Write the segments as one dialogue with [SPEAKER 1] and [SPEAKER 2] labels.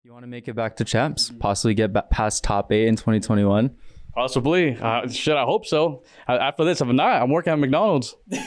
[SPEAKER 1] You want to make it back to champs, possibly get past top 8 in 2021?
[SPEAKER 2] Possibly. Shit, I hope so. After this, if not, I'm working at McDonald's.
[SPEAKER 1] Hi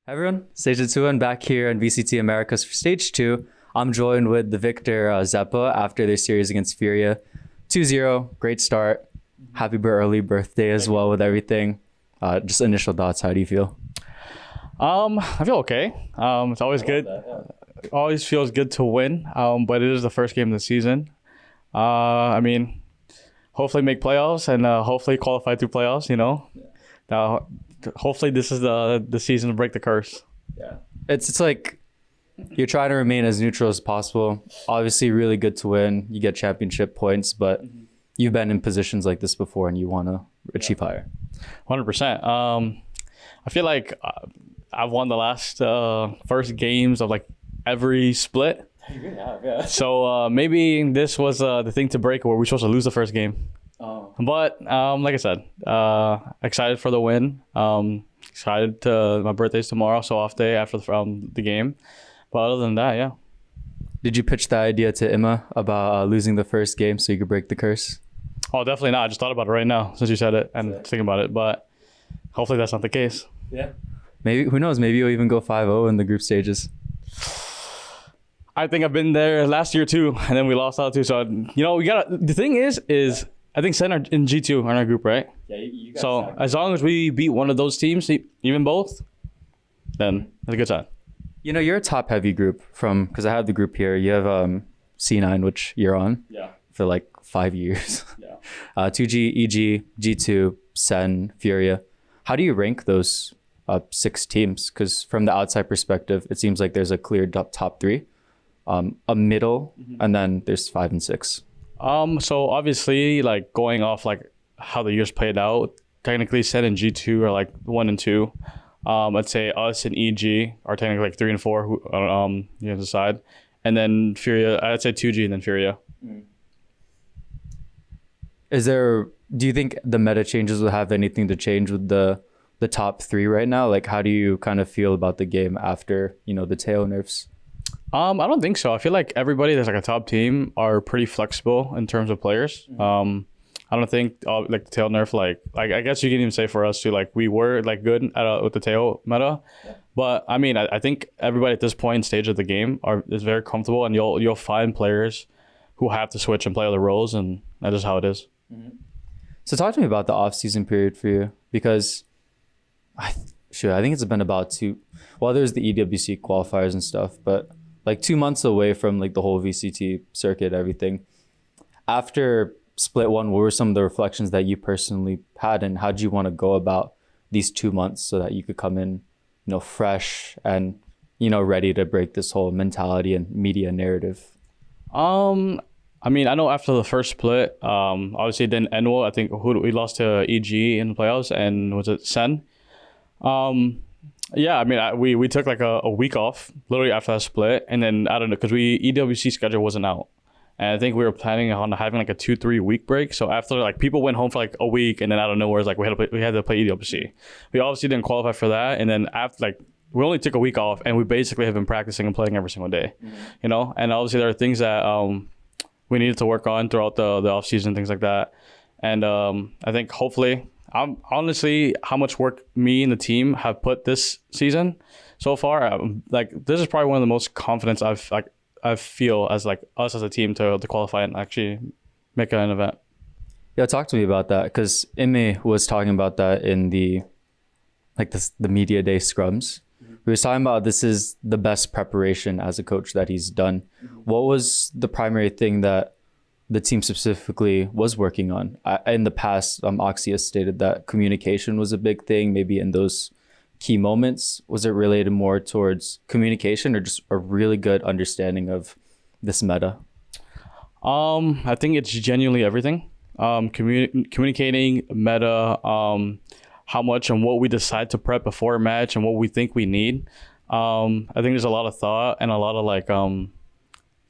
[SPEAKER 1] everyone, Stage 2 and back here on VCT Americas for Stage 2. I'm joined with the victor Xeppaa after their series against Furia. 2-0, great start. Happy early birthday as well with everything. Just initial thoughts, how do you feel?
[SPEAKER 2] I feel okay. It's always good. Always feels good to win, but it is the first game of the season. I mean, hopefully make playoffs and hopefully qualify through playoffs, you know. Hopefully this is the season to break the curse.
[SPEAKER 1] Yeah. It's like you're trying to remain as neutral as possible. Obviously really good to win. You get championship points, but you've been in positions like this before and you want to achieve higher.
[SPEAKER 2] 100%. I feel like I've won the last first games of like every split.
[SPEAKER 1] You really have, yeah.
[SPEAKER 2] So maybe this was the thing to break where we're supposed to lose the first game.
[SPEAKER 1] Oh.
[SPEAKER 2] But like I said, excited for the win. Excited my birthday's tomorrow, so off day after the game. But other than that, yeah.
[SPEAKER 1] Did you pitch the idea to Emma about losing the first game so you could break the curse?
[SPEAKER 2] Oh, definitely not. I just thought about it right now since you said it and thinking about it. But hopefully that's not the case.
[SPEAKER 1] Yeah. Maybe, who knows, maybe you'll even go 5-0 in the group stages.
[SPEAKER 2] I think I've been there last year too, and then we lost out too. So, you know, the thing is I think Sen are in G2 in our group, right?
[SPEAKER 1] Yeah, you got
[SPEAKER 2] so as long as we beat one of those teams, even both, then it's a good sign.
[SPEAKER 1] You know, you're a top heavy group because I have the group here. You have C9, which you're on for like 5 years.
[SPEAKER 2] Yeah.
[SPEAKER 1] 2G, EG, G2, Sen, Furia. How do you rank those 6 teams? Because from the outside perspective, it seems like there's a clear top 3, a middle, and then there's 5 and 6.
[SPEAKER 2] So obviously, like going off like how the years played out, technically Sen and G2 are like 1 and 2. I'd say us and EG are technically like 3 and 4. Who you decide, and then Furia. I'd say 2G and then Furia.
[SPEAKER 1] Do you think the meta changes will have anything to change with the top 3 right now? Like, how do you kind of feel about the game after, you know, the Teo nerfs?
[SPEAKER 2] I don't think so. I feel like everybody that's like a top team are pretty flexible in terms of players. I don't think like the tail nerf, like I guess you can even say for us too, like we were like good with the tail meta, but I mean I think everybody at this point stage of the game is very comfortable, and you'll find players who have to switch and play other roles, and that is how it is.
[SPEAKER 1] So talk to me about the off season period for you, because I think it's been about 2. Well, there's the EWC qualifiers and stuff, but like 2 months away from like the whole VCT circuit, everything. After split 1, what were some of the reflections that you personally had, and how did you want to go about these 2 months so that you could come in, you know, fresh and, you know, ready to break this whole mentality and media narrative?
[SPEAKER 2] I mean, I know after the first split, obviously it didn't end well. I think we lost to EG in the playoffs, and was it Sen? Yeah, I mean, we took like a week off literally after that split, and then I don't know, because EWC schedule wasn't out, and I think we were planning on having like a 2-3 week break. So after like people went home for like a week, and then out of nowhere, it's like we had to play EWC. We obviously didn't qualify for that, and then after like we only took a week off, and we basically have been practicing and playing every single day, you know. And obviously there are things that we needed to work on throughout the off season, things like that, and I think hopefully. Honestly, how much work me and the team have put this season so far, like this is probably one of the most confidence I feel as like us as a team to qualify and actually make an event.
[SPEAKER 1] Yeah, talk to me about that, because Ime was talking about that in the media day scrums. He was talking about this is the best preparation as a coach that he's done. What was the primary thing that the team specifically was working on? In the past, Oxy has stated that communication was a big thing, maybe in those key moments. Was it related more towards communication or just a really good understanding of this meta?
[SPEAKER 2] I think it's genuinely everything. Communicating meta, how much and what we decide to prep before a match and what we think we need. I think there's a lot of thought and a lot of like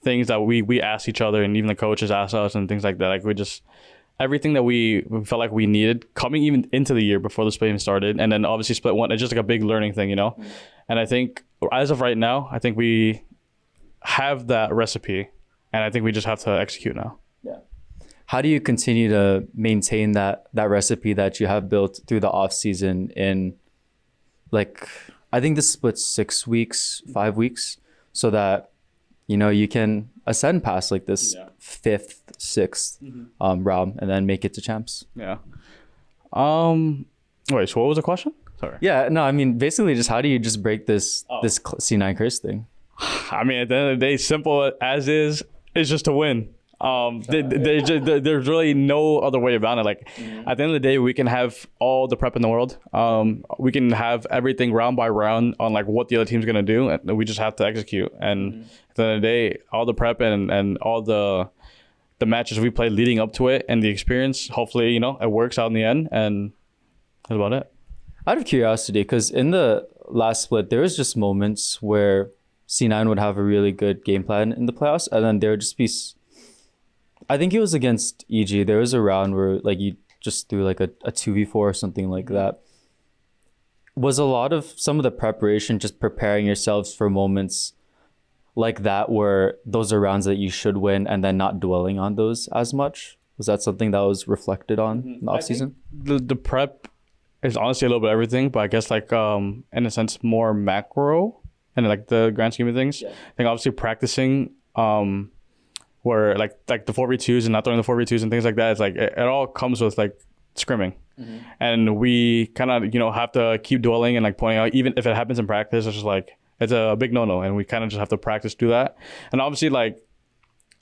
[SPEAKER 2] things that we ask each other, and even the coaches ask us, and things like that. Like we just everything that we felt like we needed coming even into the year before the split even started, and then obviously split 1. It's just like a big learning thing, you know. And I think as of right now, I think we have that recipe, and I think we just have to execute now.
[SPEAKER 1] Yeah. How do you continue to maintain that recipe that you have built through the off season in, like, I think this splits 6 weeks, 5 weeks, so that, you know, you can ascend past like this fifth, sixth round and then make it to champs?
[SPEAKER 2] Yeah. Wait, so what was the question? Sorry.
[SPEAKER 1] Yeah, no, I mean, basically just how do you just break this C9 curse thing?
[SPEAKER 2] I mean, at the end of the day, simple as is just to win. There's really no other way about it. Like, at the end of the day, we can have all the prep in the world. We can have everything round by round on like what the other team's gonna do, and we just have to execute. And at the end of the day, all the prep and all the matches we played leading up to it and the experience, hopefully, you know, it works out in the end, and that's about it.
[SPEAKER 1] Out of curiosity, because in the last split, there was just moments where C9 would have a really good game plan in the playoffs, and then there would just be, I think it was against EG, there was a round where like you just threw like a 2v4 or something like that. Was a lot of some of the preparation just preparing yourselves for moments like that where those are rounds that you should win and then not dwelling on those as much? Was that something that was reflected on in the offseason?
[SPEAKER 2] The prep is honestly a little bit of everything, but I guess like in a sense more macro and like the grand scheme of things. I think obviously practicing where like the 4v2s and not throwing the 4v2s and things like that, it's like it all comes with like scrimming. And we kind of, you know, have to keep dwelling and like pointing out, even if it happens in practice, it's just like it's a big no-no, and we kind of just have to practice do that. And obviously like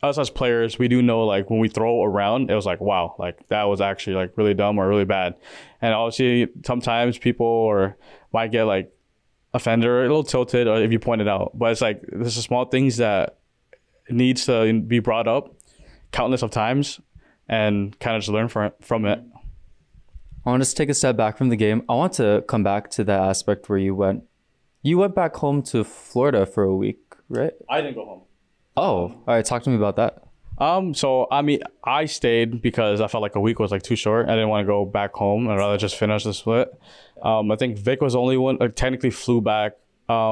[SPEAKER 2] us as players, we do know like when we throw around, it was like, wow, like that was actually like really dumb or really bad. And obviously sometimes people might get like offended or a little tilted or if you point it out, but it's like there's the small things that needs to be brought up countless of times and kind of just learn from it.
[SPEAKER 1] I want to take a step back from the game. I want to come back to that aspect where you went back home to Florida for a week, right?
[SPEAKER 2] I didn't go home.
[SPEAKER 1] Oh, all right. Talk to me about that.
[SPEAKER 2] So I mean, I stayed because I felt like a week was like too short. I didn't want to go back home. I'd rather just finish the split. I think Vic was the only one, technically flew back.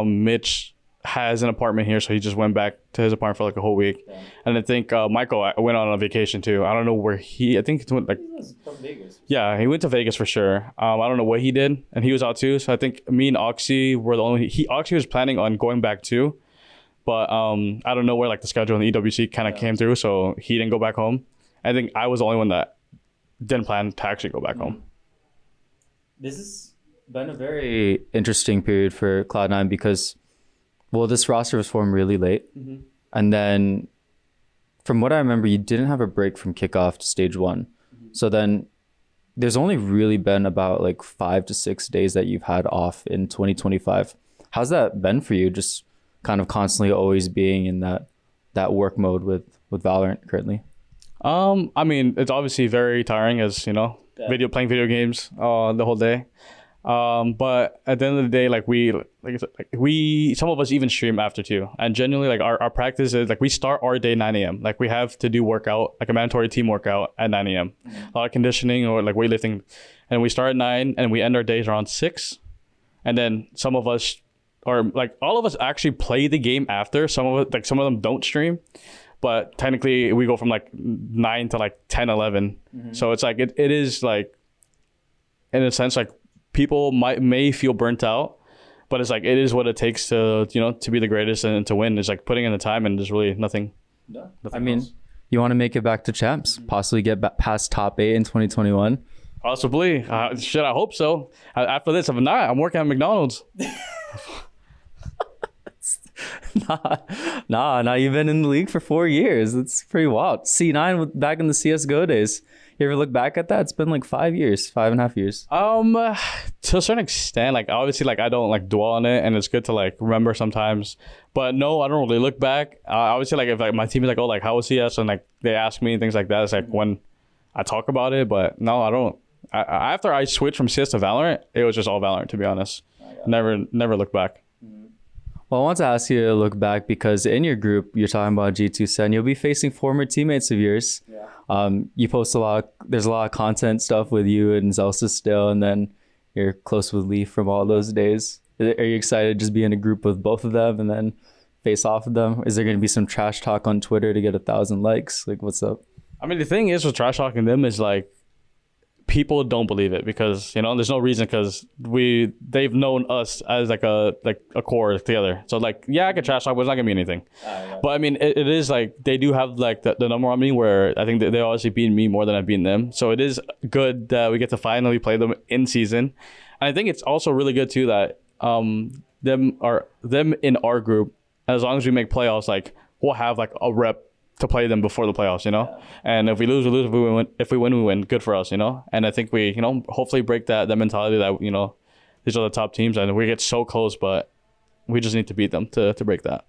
[SPEAKER 2] Mitch has an apartment here, so he just went back to his apartment for like a whole week. And I think Michael went on a vacation too. I don't know where I think it went like. He was from Vegas. Yeah, he went to Vegas for sure. I don't know what he did, and he was out too. So I think me and Oxy were the only. Oxy was planning on going back too. But I don't know where like the schedule in the EWC kind of came through, so he didn't go back home. I think I was the only one that didn't plan to actually go back home.
[SPEAKER 1] This has been a very interesting period for Cloud9 because, well, this roster was formed really late. And then from what I remember, you didn't have a break from kickoff to stage one. So then there's only really been about like 5 to 6 days that you've had off in 2025. How's that been for you? Just kind of constantly always being in that work mode with Valorant currently?
[SPEAKER 2] I mean, it's obviously very tiring as, you know, playing video games the whole day. But at the end of the day, like we some of us even stream after too. And genuinely like our practice is like we start our day 9 a.m. Like we have to do workout, like a mandatory team workout at 9 a.m. A lot of conditioning or like weightlifting. And we start at 9 and we end our days around 6. And then some of us, or like all of us actually play the game after. Some of them don't stream, but technically we go from like 9 to like 10, 11. So it's like, it is like, in a sense, like people may feel burnt out, but it's like, it is what it takes to, you know, to be the greatest and to win. It's like putting in the time and there's really nothing.
[SPEAKER 1] I mean, else. You want to make it back to champs, possibly get past top 8 in 2021.
[SPEAKER 2] Possibly. I hope so. After this, if not, I'm working at McDonald's.
[SPEAKER 1] Nah, you've been in the league for 4 years. That's pretty wild. C9 back in the CSGO days. You ever look back at that? It's been like 5 years, 5.5 years.
[SPEAKER 2] To a certain extent, like obviously like I don't like dwell on it and it's good to like remember sometimes. But no, I don't really look back. Obviously like if like my team is like, oh, like how was CS? And like they ask me and things like that, it's like when I talk about it, but no, I don't. After I switched from CS to Valorant, it was just all Valorant, to be honest. Never look back.
[SPEAKER 1] Well, I want to ask you to look back because in your group, you're talking about G2 Sen. You'll be facing former teammates of yours. You post there's a lot of content stuff with you and Zelsa still, and then you're close with Lee from all those days. Are you excited to just be in a group with both of them and then face off with them? Is there going to be some trash talk on Twitter to get 1,000 likes? Like, what's up?
[SPEAKER 2] I mean, the thing is with trash talking them is like, people don't believe it because there's no reason because they've known us as like a core together. So like, yeah, I can trash talk, but it's not gonna be anything. But I mean, it is like they do have like the number on me where I think that they obviously beat me more than I've beaten them. So it is good that we get to finally play them in season. And I think it's also really good too that them in our group, as long as we make playoffs, like we'll have like a rep to play them before the playoffs, and if we lose, we lose. If we win, we win. Good for us, And I think we, hopefully break that mentality that these are the top teams, and we get so close, but we just need to beat them to break that.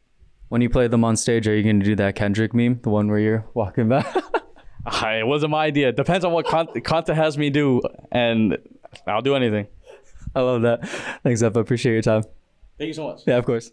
[SPEAKER 1] When you play them on stage, are you going to do that Kendrick meme, the one where you're walking back?
[SPEAKER 2] It wasn't my idea. Depends on what Conte has me do, and I'll do anything.
[SPEAKER 1] I love that. Thanks, Xeppaa. Appreciate your time.
[SPEAKER 2] Thank you so much.
[SPEAKER 1] Yeah, of course.